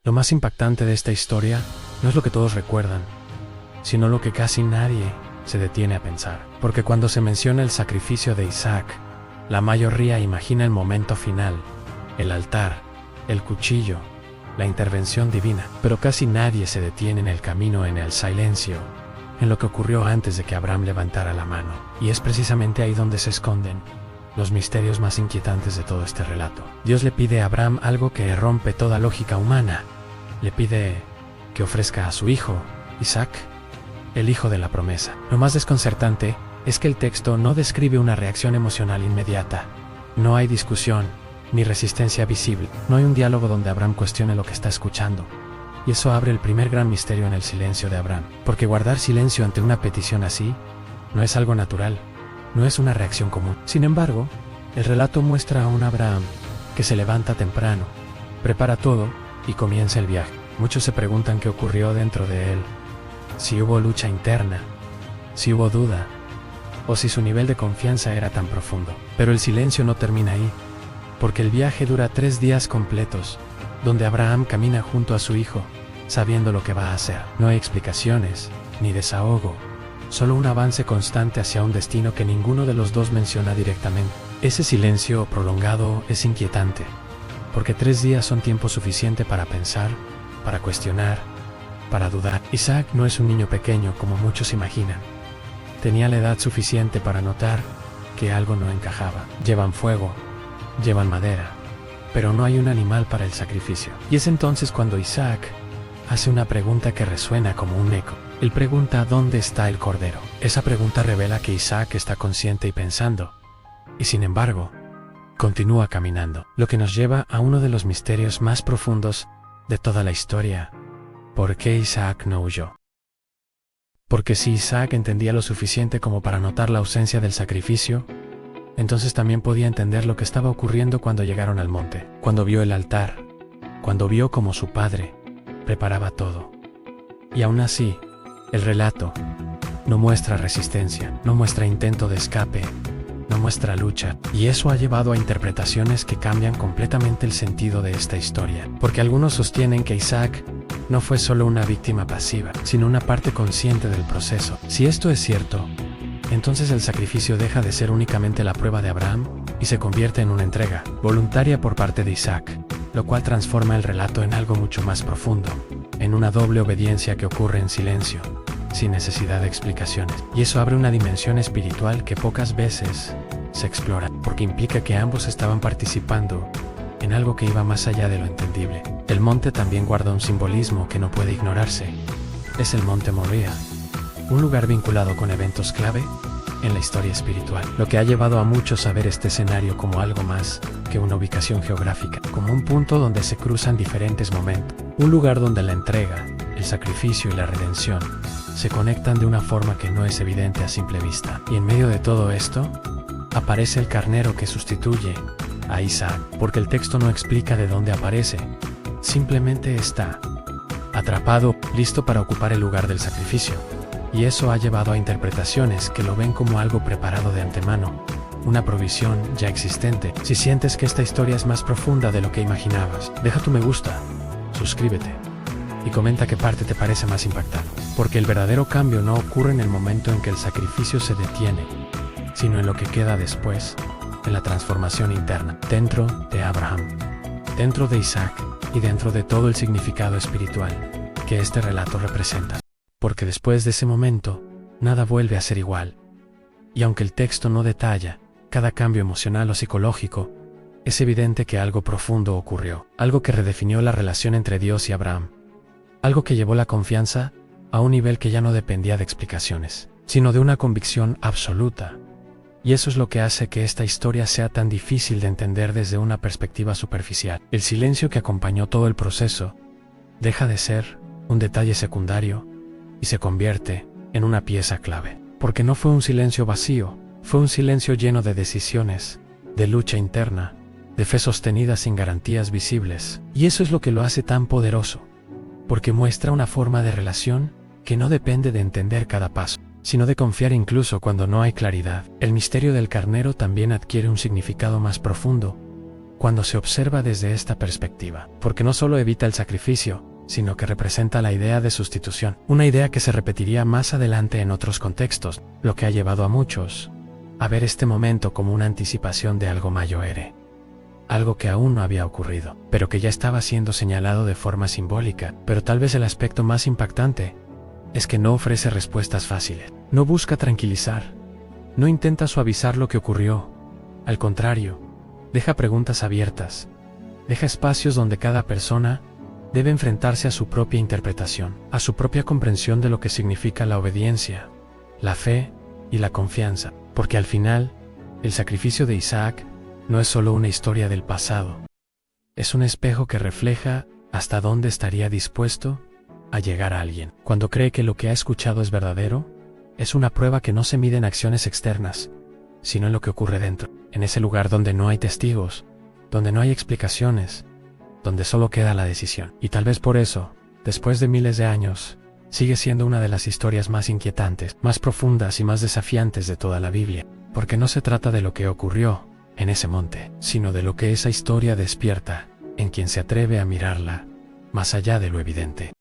Lo más impactante de esta historia no es lo que todos recuerdan, sino lo que casi nadie se detiene a pensar. Porque cuando se menciona el sacrificio de Isaac, la mayoría imagina el momento final, el altar, el cuchillo, la intervención divina. Pero casi nadie se detiene en el camino, en el silencio, en lo que ocurrió antes de que Abraham levantara la mano. Y es precisamente ahí donde se esconden los misterios más inquietantes de todo este relato. Dios le pide a Abraham algo que rompe toda lógica humana. Le pide que ofrezca a su hijo, Isaac, el hijo de la promesa. Lo más desconcertante es que el texto no describe una reacción emocional inmediata. No hay discusión, ni resistencia visible. No hay un diálogo donde Abraham cuestione lo que está escuchando. Y eso abre el primer gran misterio en el silencio de Abraham. Porque guardar silencio ante una petición así no es algo natural, no es una reacción común. Sin embargo, el relato muestra a un Abraham que se levanta temprano, prepara todo y comienza el viaje. Muchos se preguntan qué ocurrió dentro de él, si hubo lucha interna, si hubo duda, o si su nivel de confianza era tan profundo. Pero el silencio no termina ahí, porque el viaje dura 3 días completos, donde Abraham camina junto a su hijo, sabiendo lo que va a hacer. No hay explicaciones, ni desahogo, solo un avance constante hacia un destino que ninguno de los dos menciona directamente. Ese silencio prolongado es inquietante, porque 3 días son tiempo suficiente para pensar, para cuestionar, para dudar. Isaac no es un niño pequeño como muchos imaginan. Tenía la edad suficiente para notar que algo no encajaba. Llevan fuego, llevan madera, pero no hay un animal para el sacrificio. Y es entonces cuando Isaac hace una pregunta que resuena como un eco. Él pregunta ¿dónde está el cordero? Esa pregunta revela que Isaac está consciente y pensando, y sin embargo, continúa caminando. Lo que nos lleva a uno de los misterios más profundos de toda la historia. ¿Por qué Isaac no huyó? Porque si Isaac entendía lo suficiente como para notar la ausencia del sacrificio, entonces también podía entender lo que estaba ocurriendo cuando llegaron al monte, cuando vio el altar, cuando vio cómo su padre preparaba todo. Y aún así, el relato no muestra resistencia, no muestra intento de escape, no muestra lucha, y eso ha llevado a interpretaciones que cambian completamente el sentido de esta historia. Porque algunos sostienen que Isaac no fue solo una víctima pasiva, sino una parte consciente del proceso. Si esto es cierto, entonces el sacrificio deja de ser únicamente la prueba de Abraham y se convierte en una entrega voluntaria por parte de Isaac, lo cual transforma el relato en algo mucho más profundo, en una doble obediencia que ocurre en silencio, sin necesidad de explicaciones. Y eso abre una dimensión espiritual que pocas veces se explora, porque implica que ambos estaban participando en algo que iba más allá de lo entendible. El monte también guarda un simbolismo que no puede ignorarse. Es el monte Moría, un lugar vinculado con eventos clave en la historia espiritual, lo que ha llevado a muchos a ver este escenario como algo más que una ubicación geográfica, como un punto donde se cruzan diferentes momentos, un lugar donde la entrega, el sacrificio y la redención se conectan de una forma que no es evidente a simple vista. Y en medio de todo esto, aparece el carnero que sustituye a Isaac, porque el texto no explica de dónde aparece, simplemente está atrapado, listo para ocupar el lugar del sacrificio. Y eso ha llevado a interpretaciones que lo ven como algo preparado de antemano, una provisión ya existente. Si sientes que esta historia es más profunda de lo que imaginabas, deja tu me gusta, suscríbete y comenta qué parte te parece más impactante. Porque el verdadero cambio no ocurre en el momento en que el sacrificio se detiene, sino en lo que queda después, en la transformación interna, dentro de Abraham, dentro de Isaac y dentro de todo el significado espiritual que este relato representa. Porque después de ese momento, nada vuelve a ser igual. Y aunque el texto no detalla cada cambio emocional o psicológico, es evidente que algo profundo ocurrió, algo que redefinió la relación entre Dios y Abraham, algo que llevó la confianza a un nivel que ya no dependía de explicaciones, sino de una convicción absoluta. Y eso es lo que hace que esta historia sea tan difícil de entender desde una perspectiva superficial. El silencio que acompañó todo el proceso deja de ser un detalle secundario y se convierte en una pieza clave. Porque no fue un silencio vacío, fue un silencio lleno de decisiones, de lucha interna, de fe sostenida sin garantías visibles. Y eso es lo que lo hace tan poderoso, porque muestra una forma de relación que no depende de entender cada paso, sino de confiar incluso cuando no hay claridad. El misterio del carnero también adquiere un significado más profundo cuando se observa desde esta perspectiva, porque no solo evita el sacrificio, sino que representa la idea de sustitución, una idea que se repetiría más adelante en otros contextos, lo que ha llevado a muchos a ver este momento como una anticipación de algo mayor, algo que aún no había ocurrido, pero que ya estaba siendo señalado de forma simbólica. Pero tal vez el aspecto más impactante es que no ofrece respuestas fáciles, no busca tranquilizar, no intenta suavizar lo que ocurrió, al contrario, deja preguntas abiertas, deja espacios donde cada persona debe enfrentarse a su propia interpretación, a su propia comprensión de lo que significa la obediencia, la fe y la confianza, porque al final, el sacrificio de Isaac no es solo una historia del pasado, es un espejo que refleja hasta dónde estaría dispuesto a llegar a alguien. Cuando cree que lo que ha escuchado es verdadero, es una prueba que no se mide en acciones externas, sino en lo que ocurre dentro, en ese lugar donde no hay testigos, donde no hay explicaciones, donde solo queda la decisión. Y tal vez por eso, después de miles de años, sigue siendo una de las historias más inquietantes, más profundas y más desafiantes de toda la Biblia, porque no se trata de lo que ocurrió en ese monte, sino de lo que esa historia despierta en quien se atreve a mirarla más allá de lo evidente.